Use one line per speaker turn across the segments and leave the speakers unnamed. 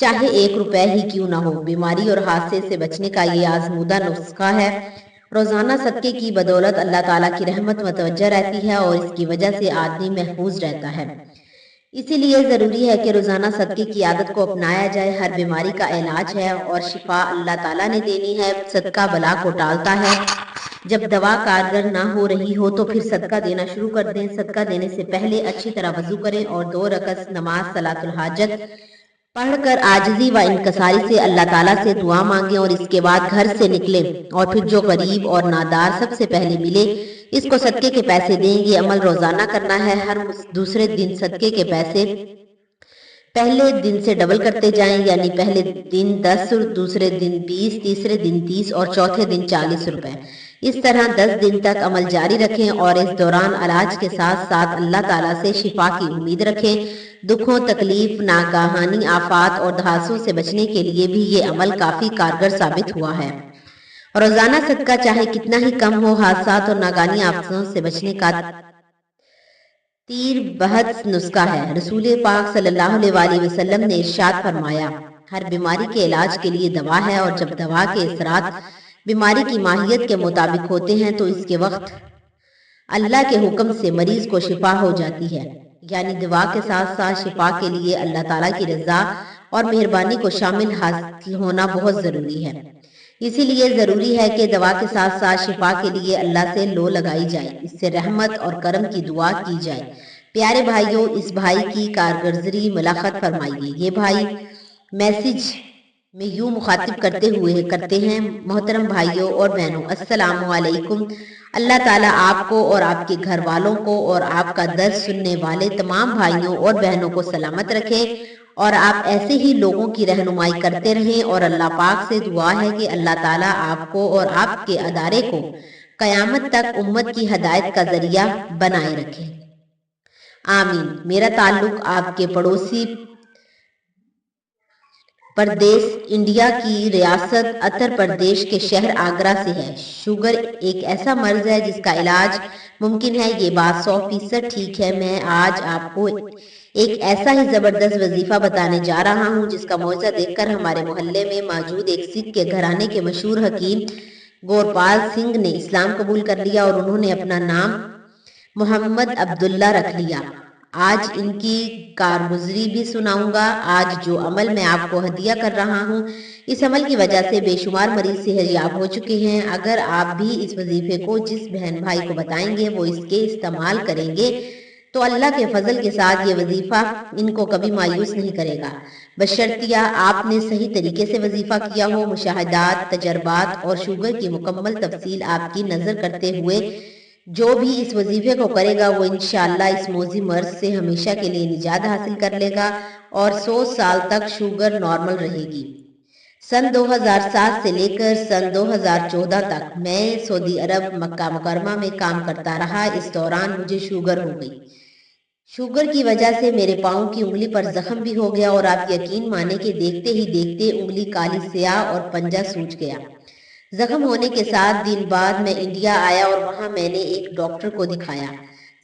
چاہے 1 روپے ہی کیوں نہ ہو۔ بیماری اور حادثے سے بچنے کا یہ آزمودہ نسخہ ہے۔ روزانہ صدقے کی بدولت اللہ تعالیٰ کی رحمت متوجہ رہتی ہے اور اس کی وجہ سے آدمی محفوظ رہتا ہے۔ اسی لیے ضروری ہے کہ روزانہ صدقے کی عادت کو اپنایا جائے۔ ہر بیماری کا علاج ہے اور شفا اللہ تعالیٰ نے دینی ہے۔ صدقہ بلا کو ٹالتا ہے۔ جب دوا کارگر نہ ہو رہی ہو تو پھر صدقہ دینا شروع کر دیں۔ صدقہ دینے سے پہلے اچھی طرح وضو کریں اور 2 رکعت نماز صلاۃ الحاجت پڑھ کر عاجزی و انکساری سے اللہ تعالیٰ سے دعا مانگیں اور اس کے بعد گھر سے نکلیں اور پھر جو غریب اور نادار سب سے پہلے ملے اس کو صدقے کے پیسے دیں۔ یہ عمل روزانہ کرنا ہے۔ ہر دوسرے دن صدقے کے پیسے پہلے دن سے ڈبل کرتے جائیں، یعنی پہلے دن 10، دوسرے دن 20، تیسرے دن 30 اور چوتھے دن 40 روپے۔ اس طرح 10 دن تک عمل جاری رکھیں اور اس دوران علاج کے ساتھ ساتھ اللہ تعالیٰ سے شفا کی امید رکھیں۔ دکھوں، تکلیف، ناگہانی آفات اور دھاسوں سے بچنے کے لیے بھی یہ عمل کافی کارگر ثابت ہوا ہے۔ روزانہ صدقہ چاہے کتنا ہی کم ہو، حادثات اور ناگہانی آفتوں سے بچنے کا تیر بہت نسخہ ہے۔ رسول پاک صلی اللہ علیہ وسلم نے ارشاد فرمایا، ہر بیماری کے علاج کے لیے دوا ہے اور جب دوا کے اثرات بیماری کی ماہیت کے مطابق ہوتے ہیں تو اس کے وقت اللہ کے حکم سے مریض کو شفا ہو جاتی ہے۔ یعنی دوا کے ساتھ ساتھ شفا کے لیے اللہ تعالیٰ کی رضا اور مہربانی کو شامل حاصل ہونا بہت ضروری ہے۔ اسی لیے ضروری ہے کہ دوا کے ساتھ ساتھ شفا کے لیے اللہ سے لو لگائی جائے، اس سے رحمت اور کرم کی دعا کی جائے۔ پیارے بھائیوں، اس بھائی کی کارگزاری ملاحظہ فرمائیے۔ یہ بھائی میسج میں یوں مخاطب کرتے ہیں، محترم بھائیوں اور بہنوں، السلام علیکم۔ اللہ تعالیٰ آپ کو اور آپ کے گھر والوں کو اور آپ کا درس سننے والے تمام بھائیوں اور بہنوں کو سلامت رکھے اور آپ ایسے ہی لوگوں کی رہنمائی کرتے رہیں، اور اللہ پاک سے دعا ہے کہ اللہ تعالیٰ آپ کو اور آپ کے ادارے کو قیامت تک امت کی ہدایت کا ذریعہ بنائے رکھے، آمین۔ میرا تعلق آپ کے پڑوسی پردیش انڈیا کی ریاست اتر پردیش کے شہر آگرہ سے ہے۔ شوگر ایک ایسا مرض ہے جس کا علاج ممکن ہے، یہ بات 100% ٹھیک ہے۔ میں آج آپ کو ایک ایسا ہی زبردست وظیفہ بتانے جا رہا ہوں جس کا معجزہ دیکھ کر ہمارے محلے میں موجود ایک سکھ کے گھرانے کے مشہور حکیم گورپال سنگھ نے اسلام قبول کر لیا اور انہوں نے اپنا نام محمد عبداللہ رکھ لیا۔ آج ان کی کارگزاری بھی سناؤں گا۔ آج جو عمل میں آپ کو ہدیہ کر رہا ہوں، اس عمل کی وجہ سے بے شمار مریض صحت یاب ہو چکے ہیں۔ اگر آپ بھی اس وظیفے کو جس بہن بھائی کو بتائیں گے وہ اس کے استعمال کریں گے تو اللہ کے فضل کے ساتھ یہ وظیفہ ان کو کبھی مایوس نہیں کرے گا، بشرطیہ آپ نے صحیح طریقے سے وظیفہ کیا ہو۔ مشاہدات، تجربات اور شوگر کی مکمل تفصیل آپ کی نظر کرتے ہوئے جو بھی اس وظیفے کو کرے گا وہ انشاءاللہ اس موذی مرض سے ہمیشہ کے لیے نجات حاصل کر لے گا اور 100 سال تک شوگر نارمل رہے گی۔ سن 2007 سے لے کر سن 2014 تک میں سعودی عرب مکہ مکرمہ میں کام کرتا رہا۔ اس دوران مجھے شوگر ہو گئی۔ شوگر کی وجہ سے میرے پاؤں کی انگلی پر زخم بھی ہو گیا اور آپ یقین مانے کہ دیکھتے ہی دیکھتے انگلی کالی سیاہ اور پنجہ سوج گیا۔ زخم ہونے کے 7 دن بعد میں انڈیا آیا اور وہاں میں نے ایک ڈاکٹر کو دکھایا۔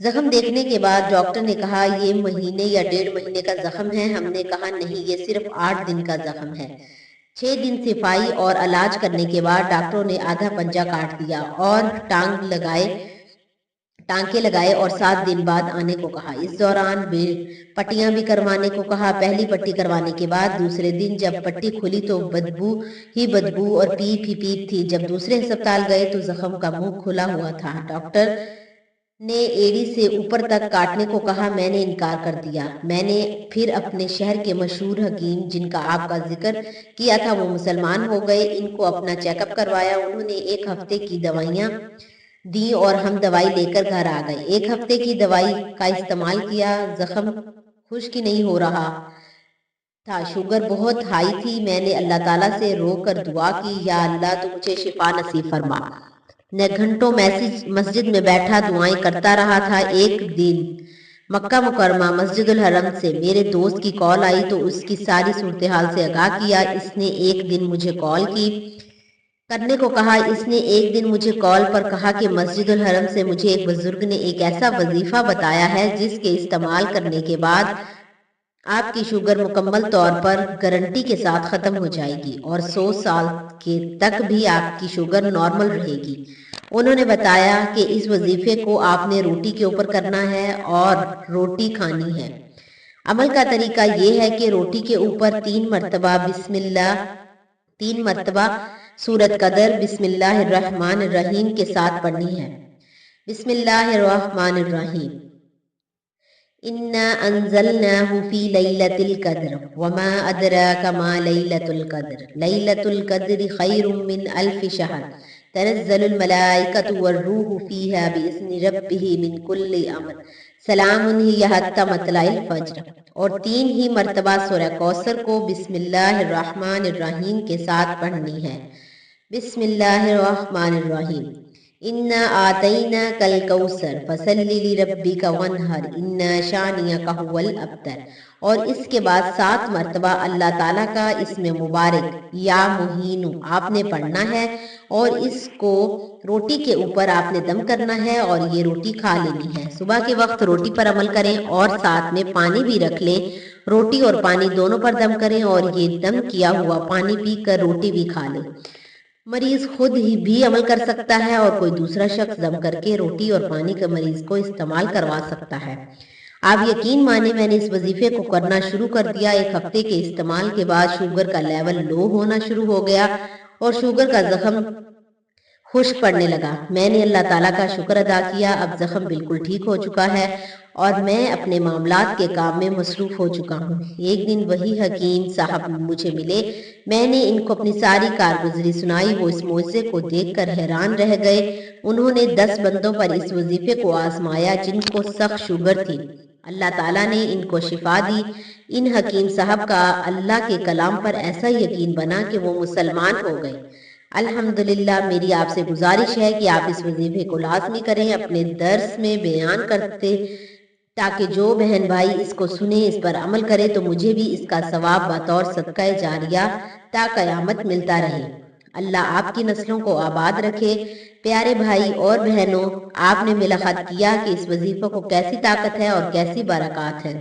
زخم دیکھنے کے بعد ڈاکٹر نے کہا یہ مہینے یا 1.5 مہینے کا زخم ہے۔ ہم نے کہا نہیں، یہ صرف 8 دن کا زخم ہے۔ 6 دن صفائی اور علاج کرنے کے بعد ڈاکٹروں نے آدھا پنجہ کاٹ دیا اور ٹانکے لگائے اور 7 دن بعد آنے کو کہا۔ اس دوران پٹیاں بھی کروانے کو کہا۔ پہلی پٹی کروانے کے بعد دوسرے دن جب پٹی کھلی تو بدبو ہی بدبو اور پیپ ہی پیپ تھی۔ جب دوسرے ہسپتال گئے تو زخم کا منہ کھلا ہوا تھا۔ ڈاکٹر نے ایڑی سے اوپر تک کاٹنے کو کہا، میں نے انکار کر دیا۔ میں نے پھر اپنے شہر کے مشہور حکیم جن کا آپ کا ذکر کیا تھا وہ مسلمان ہو گئے، ان کو اپنا چیک اپ کروایا۔ انہوں نے 1 ہفتے کی دوائیاں دی اور ہم دوائی لے کر گھر آ گئے۔ 1 ہفتے کی دوائی کا استعمال کیا، زخم خشک نہیں ہو رہا تھا۔ شوگر بہت ہائی تھی۔ میں نے اللہ تعالیٰ سے رو کر دعا کی، یا اللہ تو مجھے شفا نصیب فرما۔ میں گھنٹوں مسجد میں بیٹھا دعائیں کرتا رہا تھا۔ ایک دن مکہ مکرمہ مسجد الحرم سے میرے دوست کی کال آئی تو اس کی ساری صورتحال سے آگاہ کیا۔ اس نے ایک دن مجھے کال کرنے کو کہا۔ اس نے ایک دن مجھے کال پر کہا کہ مسجد الحرم سے مجھے ایک بزرگ نے ایک ایسا وظیفہ بتایا ہے جس کے استعمال کرنے کے بعد آپ کی شوگر مکمل طور پر گارنٹی کے ساتھ ختم ہو جائے گی اور 100 سال کے تک بھی آپ کی شوگر نارمل رہے گی۔ انہوں نے بتایا کہ اس وظیفے کو آپ نے روٹی کے اوپر کرنا ہے اور روٹی کھانی ہے۔ عمل کا طریقہ یہ ہے کہ روٹی کے اوپر 3 مرتبہ بسم اللہ، 3 مرتبہ سورۃ قدر بسم اللہ الرحمن الرحیم کے ساتھ پڑھنی ہے۔ بسم اللہ الرحمن الرحیم۔ انا انزلناہ فی لیلۃ القدر وما ادراک ما لیلۃ القدر لیلۃ القدر خیر من الف شہر تنزل الملائکۃ والروح فیہا باذن ربہم من کل امر سلام ہی حتی مطلع الفجر۔ اور 3 ہی مرتبہ سورہ کوثر کو بسم اللہ الرحمن الرحیم کے ساتھ پڑھنی ہے۔ بسم اللہ الرحمن الرحیم۔ انا آتیناک الکوثر فصل لربک وانحر ان شانئک ھو الابتر۔ اور اس کے بعد 7 مرتبہ اللہ تعالیٰ کا اسم مبارک یا مہین آپ نے پڑھنا ہے اور اس کو روٹی کے اوپر آپ نے دم کرنا ہے اور یہ روٹی کھا لینی ہے۔ صبح کے وقت روٹی پر عمل کریں اور ساتھ میں پانی بھی رکھ لیں، روٹی اور پانی دونوں پر دم کریں اور یہ دم کیا ہوا پانی پی کر روٹی بھی کھا لیں۔ مریض خود ہی بھی عمل کر سکتا ہے اور کوئی دوسرا شخص دم کر کے روٹی اور پانی کا مریض کو استعمال کروا سکتا ہے۔ آپ یقین مانیں میں نے اس وظیفے کو کرنا شروع کر دیا۔ 1 ہفتے کے استعمال کے بعد شوگر کا لیول لو ہونا شروع ہو گیا اور شوگر کا زخم خشک پڑنے لگا۔ میں نے اللہ تعالیٰ کا شکر ادا کیا، اب زخم بالکل ٹھیک ہو چکا ہے اور میں اپنے معاملات کے کام میں مصروف ہو چکا ہوں۔ ایک دن وہی حکیم صاحب مجھے ملے، میں نے ان کو اپنی ساری کارگزاری سنائی۔ وہ اس معجزے کو دیکھ کر حیران رہ گئے۔ انہوں نے 10 بندوں پر اس وظیفے کو آزمایا جن کو سخت شوگر تھی۔ اللہ تعالیٰ نے ان کو شفا دی۔ ان حکیم صاحب کا اللہ کے کلام پر ایسا یقین بنا کہ وہ مسلمان ہو گئے۔ الحمدللہ میری آپ سے گزارش ہے کہ آپ اس وظیفے کو لازمی کریں، اپنے درس میں بیان کرتے تاکہ جو بہن بھائی اس کو سنیں اس پر عمل کرے تو مجھے بھی اس کا ثواب بطور صدقہ جاریہ تا قیامت ملتا رہے۔ اللہ آپ کی نسلوں کو آباد رکھے۔ پیارے بھائی اور بہنوں، آپ نے ملاحظہ کیا کہ اس وظیفے کو کیسی طاقت ہے اور کیسی برکات ہے۔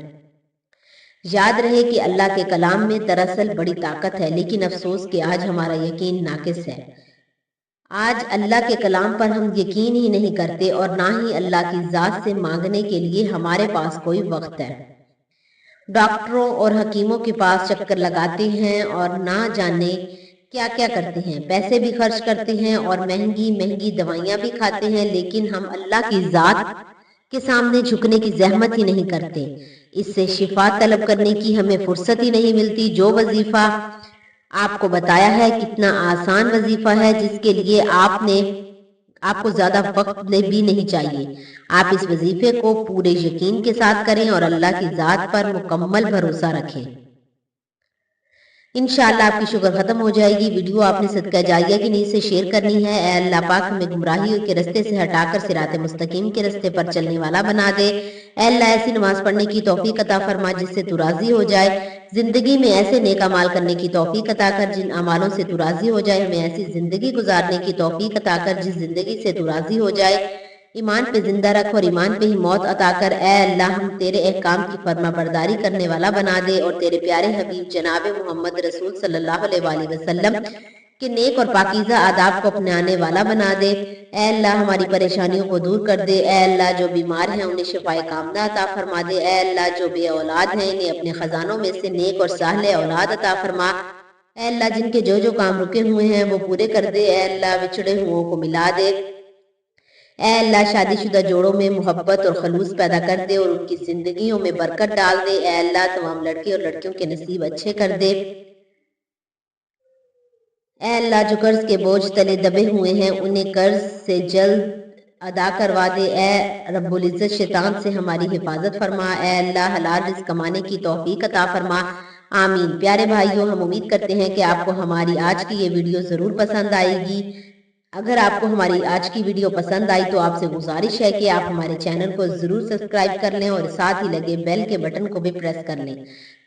یاد رہے کہ اللہ کے کلام میں دراصل بڑی طاقت ہے، لیکن افسوس کہ آج ہمارا یقین ناقص ہے۔ آج اللہ کے کلام پر ہم یقین ہی نہیں کرتے اور نہ ہی اللہ کی ذات سے مانگنے کے لیے ہمارے پاس کوئی وقت ہے۔ ڈاکٹروں اور حکیموں کے پاس چکر لگاتے ہیں اور نہ جانے کیا کیا کرتے ہیں، پیسے بھی خرچ کرتے ہیں اور مہنگی مہنگی دوائیاں بھی کھاتے ہیں، لیکن ہم اللہ کی ذات کے سامنے جھکنے کی زحمت ہی نہیں کرتے۔ اس سے شفا طلب کرنے کی ہمیں فرصت ہی نہیں ملتی۔ جو وظیفہ آپ کو بتایا ہے کتنا آسان وظیفہ ہے، جس کے لیے آپ کو زیادہ وقت بھی نہیں چاہیے۔ آپ اس وظیفے کو پورے یقین کے ساتھ کریں اور اللہ کی ذات پر مکمل بھروسہ رکھیں۔ انشاءاللہ آپ کی شوگر ختم ہو جائے گی۔ ویڈیو آپ نے صدقہ جاریہ کی نیت سے شیئر کرنی ہے۔ اے اللہ پاک ہمیں گمراہی کے رستے سے ہٹا کر صراط مستقیم کے رستے پر چلنے والا بنا دے۔ اے اللہ ایسی نماز پڑھنے کی توفیق عطا فرما جس سے تو راضی ہو جائے۔ زندگی میں ایسے نیک اعمال کرنے کی توفیق عطا کر جن اعمالوں سے تو راضی ہو جائے۔ ہمیں ایسی زندگی گزارنے کی توفیق عطا کر جس زندگی سے تو راضی ہو جائے۔ ایمان پہ زندہ رکھ اور ایمان پہ ہی موت عطا کر۔ اے اللہ ہم تیرے احکام کی فرما برداری کرنے والا بنا دے اور تیرے پیارے حبیب جناب محمد رسول صلی اللہ علیہ وآلہ وسلم کے نیک اور پاکیزہ آداب کو اپنانے والا بنا دے۔ اے اللہ ہماری پریشانیوں کو دور کر دے۔ اے اللہ جو بیمار ہیں انہیں شفائے کاملہ عطا فرما دے۔ اے اللہ جو بے اولاد ہیں انہیں اپنے خزانوں میں سے نیک اور صالح اولاد عطا فرما۔ اے اللہ جن کے جو کام رکے ہوئے ہیں وہ پورے کر دے۔ اے اللہ بچھڑے ہوئوں کو ملا دے۔ اے اللہ شادی شدہ جوڑوں میں محبت اور خلوص پیدا کر دے اور ان کی زندگیوں میں برکت ڈال دے۔ اے اللہ تمام لڑکے اور لڑکیوں کے نصیب اچھے کر دے۔ اے اللہ جو قرض کے بوجھ تلے دبے ہوئے ہیں انہیں قرض سے جلد ادا کروا دے۔ اے رب العزت شیطان سے ہماری حفاظت فرما۔ اے اللہ حلال رزق کمانے کی توفیق عطا فرما۔ آمین۔ پیارے بھائیوں ہم امید کرتے ہیں کہ آپ کو ہماری آج کی یہ ویڈیو ضرور پسند آئے گی۔ اگر آپ کو ہماری آج کی ویڈیو پسند آئی تو آپ سے گزارش ہے کہ آپ ہمارے چینل کو ضرور سبسکرائب کر لیں اور ساتھ ہی لگے بیل کے بٹن کو بھی پریس کر لیں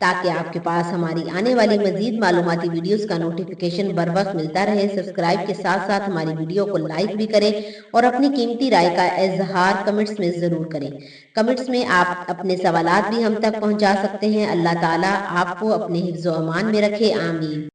تاکہ آپ کے پاس ہماری آنے والی مزید معلوماتی ویڈیوز کا نوٹیفیکیشن بر وقت ملتا رہے۔ سبسکرائب کے ساتھ ساتھ ہماری ویڈیو کو لائک بھی کریں اور اپنی قیمتی رائے کا اظہار کمنٹس میں ضرور کریں۔ کمنٹس میں آپ اپنے سوالات بھی ہم تک پہنچا سکتے ہیں۔ اللہ تعالیٰ آپ کو اپنے حفظ و امان میں رکھے، آمین۔